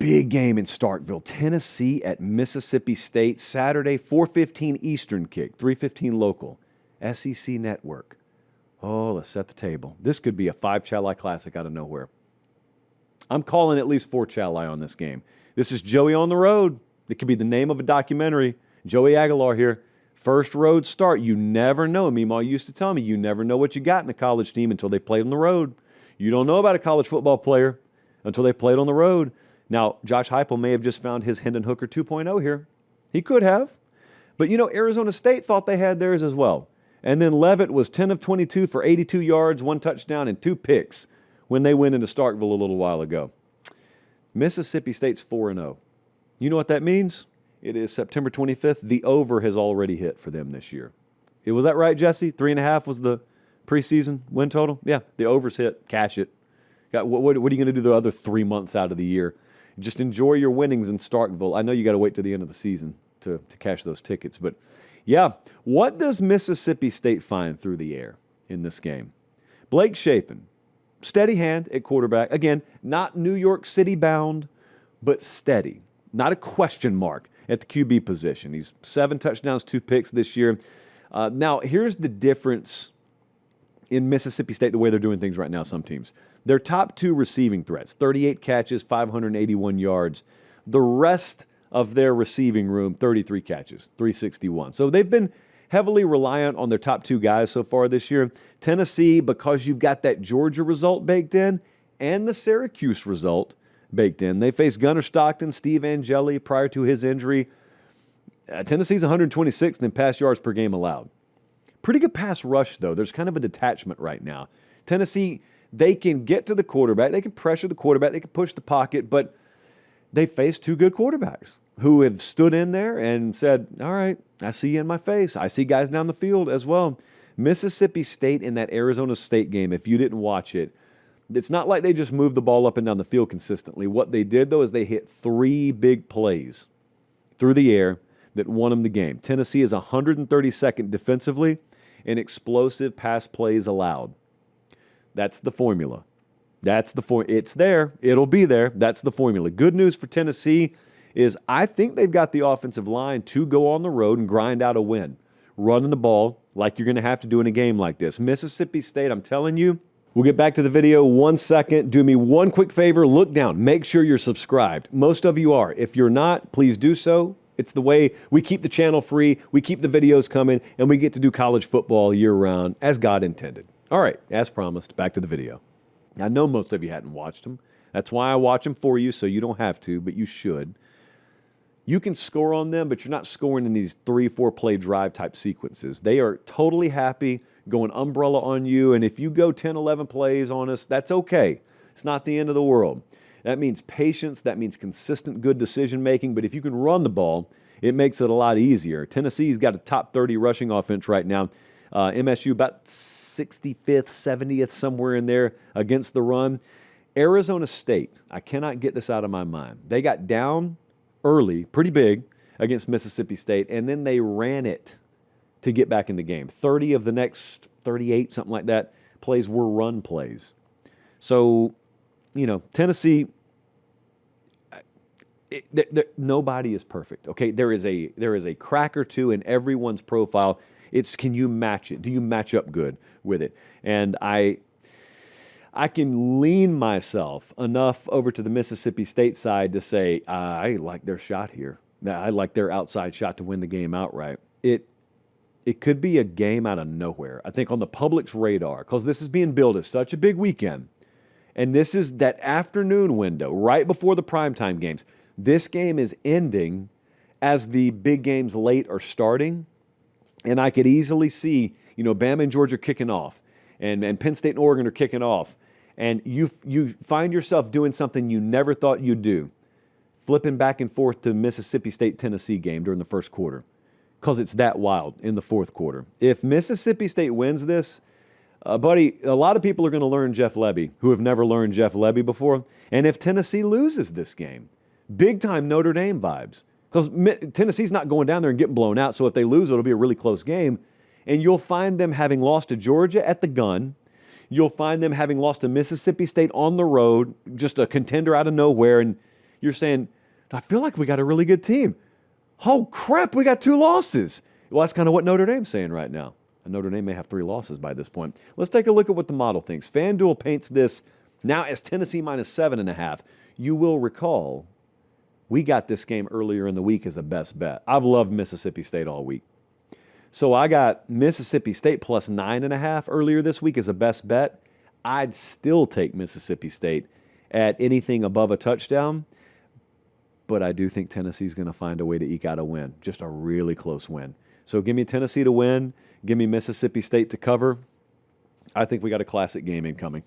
Big game in Starkville. Tennessee at Mississippi State. Saturday, 4:15 Eastern kick, 3:15 local. SEC Network. Oh, let's set the table. This could be a 5-Chalai Classic out of nowhere. I'm calling at least 4 Chalai on this game. This is Joey on the road. It could be the name of a documentary. Joey Aguilar here. First road start. You never know. Meemaw used to tell me, you never know what you got in a college team until they played on the road. You don't know about a college football player until they played on the road. Now, Josh Heupel may have just found his Hendon Hooker 2.0 here. He could have. But, Arizona State thought they had theirs as well. And then Leavitt was 10 of 22 for 82 yards, 1 touchdown, and 2 picks when they went into Starkville a little while ago. Mississippi State's 4-0. You know what that means? It is September 25th. The over has already hit for them this year. Was that right, Jesse? 3.5 was the preseason win total? Yeah, the over's hit. Cash it. What are you going to do the other 3 months out of the year? Just enjoy your winnings in Starkville. I know you got to wait to the end of the season to cash those tickets. But, yeah, what does Mississippi State find through the air in this game? Blake Shapen, steady hand at quarterback. Again, not New York City bound, but steady. Not a question mark at the QB position. He's 7 touchdowns, 2 picks this year. Now, here's the difference in Mississippi State, the way they're doing things right now, some teams. Their top 2 receiving threats, 38 catches, 581 yards. The rest of their receiving room, 33 catches, 361. So they've been heavily reliant on their top 2 guys so far this year. Tennessee, because you've got that Georgia result baked in and the Syracuse result baked in. They faced Gunnar Stockton, Steve Angeli prior to his injury. Tennessee's 126th in pass yards per game allowed. Pretty good pass rush, though. There's kind of a detachment right now. Tennessee, they can get to the quarterback. They can pressure the quarterback. They can push the pocket, but they face 2 good quarterbacks who have stood in there and said, all right, I see you in my face. I see guys down the field as well. Mississippi State in that Arizona State game, if you didn't watch it, it's not like they just moved the ball up and down the field consistently. What they did, though, is they hit 3 big plays through the air that won them the game. Tennessee is 132nd defensively in explosive pass plays allowed. That's the formula. It's there. It'll be there. That's the formula. Good news for Tennessee is I think they've got the offensive line to go on the road and grind out a win, running the ball like you're going to have to do in a game like this. Mississippi State, I'm telling you, we'll get back to the video 1 second. Do me one quick favor. Look down. Make sure you're subscribed. Most of you are. If you're not, please do so. It's the way we keep the channel free, we keep the videos coming, and we get to do college football year-round as God intended. All right, as promised, back to the video. I know most of you hadn't watched them. That's why I watch them for you, so you don't have to, but you should. You can score on them, but you're not scoring in these 3-4 play drive type sequences. They are totally happy going umbrella on you, and if you go 10, 11 plays on us, that's okay. It's not the end of the world. That means patience. That means consistent, good decision-making. But if you can run the ball, it makes it a lot easier. Tennessee's got a top 30 rushing offense right now. MSU about 65th, 70th, somewhere in there against the run. Arizona State, I cannot get this out of my mind. They got down early, pretty big, against Mississippi State, and then they ran it to get back in the game. 30 of the next 38, something like that, plays were run plays. So, Tennessee, nobody is perfect, okay? There is a crack or two in everyone's profile. It's, can you match it? Do you match up good with it? And I can lean myself enough over to the Mississippi State side to say, I like their shot here. I like their outside shot to win the game outright. It could be a game out of nowhere, I think, on the public's radar, because this is being billed as such a big weekend. And this is that afternoon window, right before the primetime games. This game is ending as the big games late are starting. And I could easily see, Bama and Georgia kicking off. And Penn State and Oregon are kicking off. And you find yourself doing something you never thought you'd do. Flipping back and forth to Mississippi State-Tennessee game during the first quarter. Because it's that wild in the fourth quarter. If Mississippi State wins this, buddy, a lot of people are going to learn Jeff Lebby who have never learned Jeff Lebby before. And if Tennessee loses this game, big-time Notre Dame vibes. Because Tennessee's not going down there and getting blown out, so if they lose, it'll be a really close game. And you'll find them having lost to Georgia at the gun. You'll find them having lost to Mississippi State on the road, just a contender out of nowhere. And, You're saying, I feel like we got a really good team. Oh, crap, we got 2 losses. Well, that's kind of what Notre Dame's saying right now. And Notre Dame may have 3 losses by this point. Let's take a look at what the model thinks. FanDuel paints this now as Tennessee minus 7.5. You will recall we got this game earlier in the week as a best bet. I've loved Mississippi State all week. So I got Mississippi State plus 9.5 earlier this week as a best bet. I'd still take Mississippi State at anything above a touchdown. But I do think Tennessee's going to find a way to eke out a win, just a really close win. So give me Tennessee to win. Give me Mississippi State to cover. I think we got a classic game incoming.